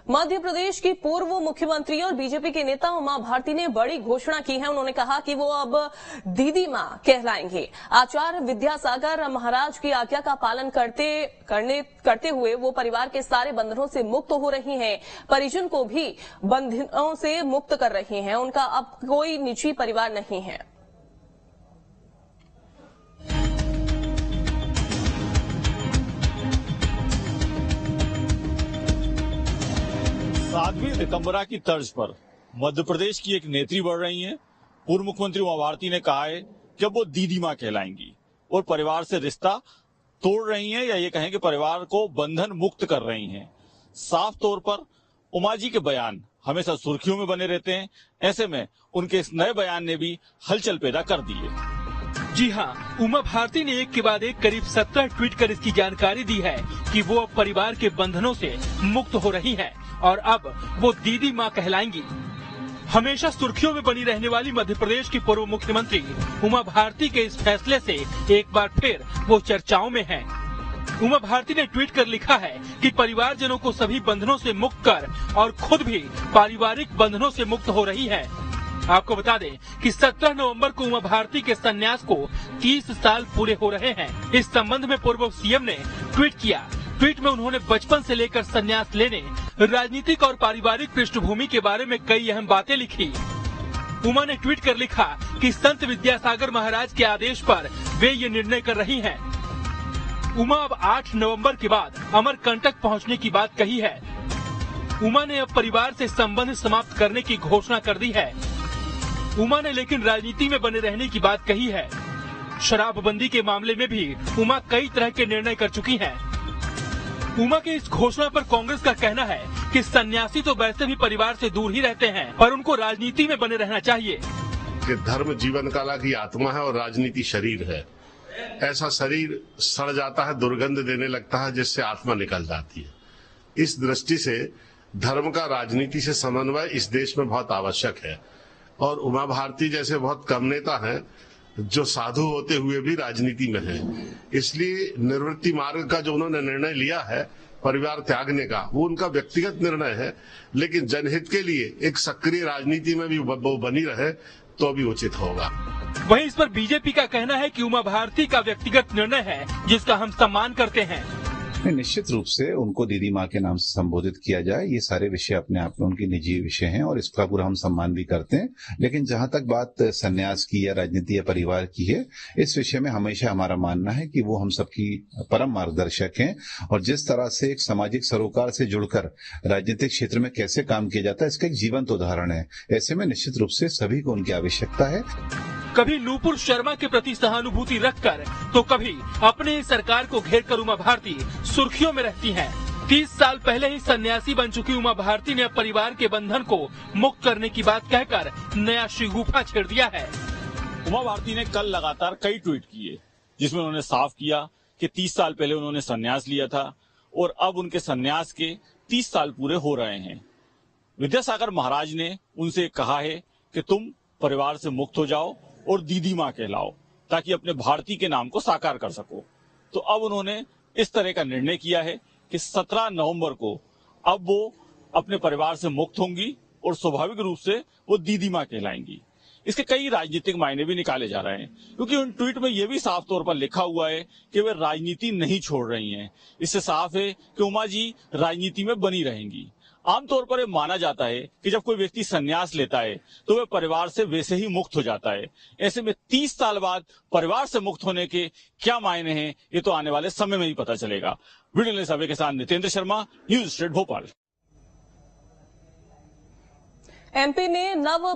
मध्य प्रदेश की पूर्व मुख्यमंत्री और बीजेपी के नेता उमा भारती ने बड़ी घोषणा की है। उन्होंने कहा कि वो अब दीदी मां कहलाएंगे। आचार्य विद्यासागर महाराज की आज्ञा का पालन करते हुए वो परिवार के सारे बंधनों से मुक्त हो रही हैं। परिजन को भी बंधनों से मुक्त कर रही हैं। उनका अब कोई निजी परिवार नहीं है। 7वीं दिसंबर की तर्ज पर मध्य प्रदेश की एक नेत्री बढ़ रही हैं। पूर्व मुख्यमंत्री उमा भारती ने कहा है कि अब वो दीदी मां कहलाएंगी और परिवार से रिश्ता तोड़ रही हैं, या ये कहें कि परिवार को बंधन मुक्त कर रही हैं। साफ तौर पर उमा जी के बयान हमेशा सुर्खियों में बने रहते हैं। ऐसे में उनके इस नए बयान ने भी हलचल पैदा कर दी है। जी हां, उमा भारती ने एक के बाद एक करीब 17 ट्वीट कर इसकी जानकारी दी है कि वो अब परिवार के बंधनों से मुक्त हो रही हैं और अब वो दीदी मां कहलाएंगी। हमेशा सुर्खियों में बनी रहने वाली मध्य प्रदेश की पूर्व मुख्यमंत्री उमा भारती के इस फैसले से एक बार फिर वो चर्चाओं में हैं। उमा भारती ने ट्वीट कर लिखा है कि परिवारजनों को सभी बंधनों से मुक्त कर और खुद भी पारिवारिक बंधनों से मुक्त हो रही है। आपको बता दें कि 17 नवंबर को उमा भारती के संन्यास को 30 साल पूरे हो रहे हैं। इस संबंध में पूर्व सीएम ने ट्वीट किया। ट्वीट में उन्होंने बचपन से लेकर संन्यास लेने, राजनीतिक और पारिवारिक पृष्ठभूमि के बारे में कई अहम बातें लिखी। उमा ने ट्वीट कर लिखा कि संत विद्यासागर महाराज के आदेश पर वे ये निर्णय कर रही हैं। उमा अब 8 नवंबर के बाद अमरकंटक पहुंचने की बात कही है। उमा ने अब परिवार से संबंध समाप्त करने की घोषणा कर दी है। उमा ने लेकिन राजनीति में बने रहने की बात कही है। शराबबंदी के मामले में भी उमा कई तरह के निर्णय कर चुकी हैं। उमा की इस घोषणा पर कांग्रेस का कहना है कि सन्यासी तो वैसे भी परिवार से दूर ही रहते हैं, पर उनको राजनीति में बने रहना चाहिए। कि धर्म जीवन कला की आत्मा है और राजनीति शरीर है। ऐसा शरीर सड़ जाता है, दुर्गंध देने लगता है, जिससे आत्मा निकल जाती है। इस दृष्टि से धर्म का राजनीति से समन्वय इस देश में बहुत आवश्यक है और उमा भारती जैसे बहुत कम नेता हैं जो साधु होते हुए भी राजनीति में हैं। इसलिए निवृत्ति मार्ग का जो उन्होंने निर्णय लिया है परिवार त्यागने का, वो उनका व्यक्तिगत निर्णय है, लेकिन जनहित के लिए एक सक्रिय राजनीति में भी वो बनी रहे तो भी उचित होगा। वहीं इस पर बीजेपी का कहना है कि उमा भारती का व्यक्तिगत निर्णय है जिसका हम सम्मान करते हैं। निश्चित रूप से उनको दीदी माँ के नाम से संबोधित किया जाए, ये सारे विषय अपने आप में उनकी निजी विषय हैं और इसका पूरा हम सम्मान भी करते हैं। लेकिन जहां तक बात संन्यास की या राजनीति या परिवार की है, इस विषय में हमेशा हमारा मानना है कि वो हम सबकी परम मार्गदर्शक हैं और जिस तरह से एक सामाजिक सरोकार से जुड़कर राजनीतिक क्षेत्र में कैसे काम किया जाता है, इसका एक जीवंत उदाहरण है। ऐसे में निश्चित रूप से सभी को उनकी आवश्यकता है। कभी नूपुर शर्मा के प्रति सहानुभूति रखकर तो कभी अपने ही सरकार को घेरकर उमा भारती सुर्खियों में रहती हैं। 30 साल पहले ही सन्यासी बन चुकी उमा भारती ने अब परिवार के बंधन को मुक्त करने की बात कहकर नया शिगुफा छेड़ दिया है। उमा भारती ने कल लगातार कई ट्वीट किए जिसमें उन्होंने साफ किया कि 30 साल पहले उन्होंने संन्यास लिया था और अब उनके संन्यास के 30 साल पूरे हो रहे हैं। विद्यासागर महाराज ने उनसे कहा है कि तुम परिवार से मुक्त हो जाओ और दीदी मां कहलाओ ताकि अपने भारती के नाम को साकार कर सको। तो अब उन्होंने इस तरह का निर्णय किया है कि 17 नवंबर को अब वो अपने परिवार से मुक्त होंगी और स्वाभाविक रूप से वो दीदी मां कहलाएंगी। इसके कई राजनीतिक मायने भी निकाले जा रहे हैं क्योंकि उन ट्वीट में यह भी साफ तौर पर लिखा हुआ है कि वे राजनीति नहीं छोड़ रही हैं। इससे साफ है कि उमा जी राजनीति में बनी रहेंगी। आमतौर पर यह माना जाता है कि जब कोई व्यक्ति संन्यास लेता है तो वह परिवार से वैसे ही मुक्त हो जाता है। ऐसे में 30 साल बाद परिवार से मुक्त होने के क्या मायने हैं, ये तो आने वाले समय में ही पता चलेगा। वीडियो सभा के साथ Nitendra Sharma, news state Bhopal. MP में नव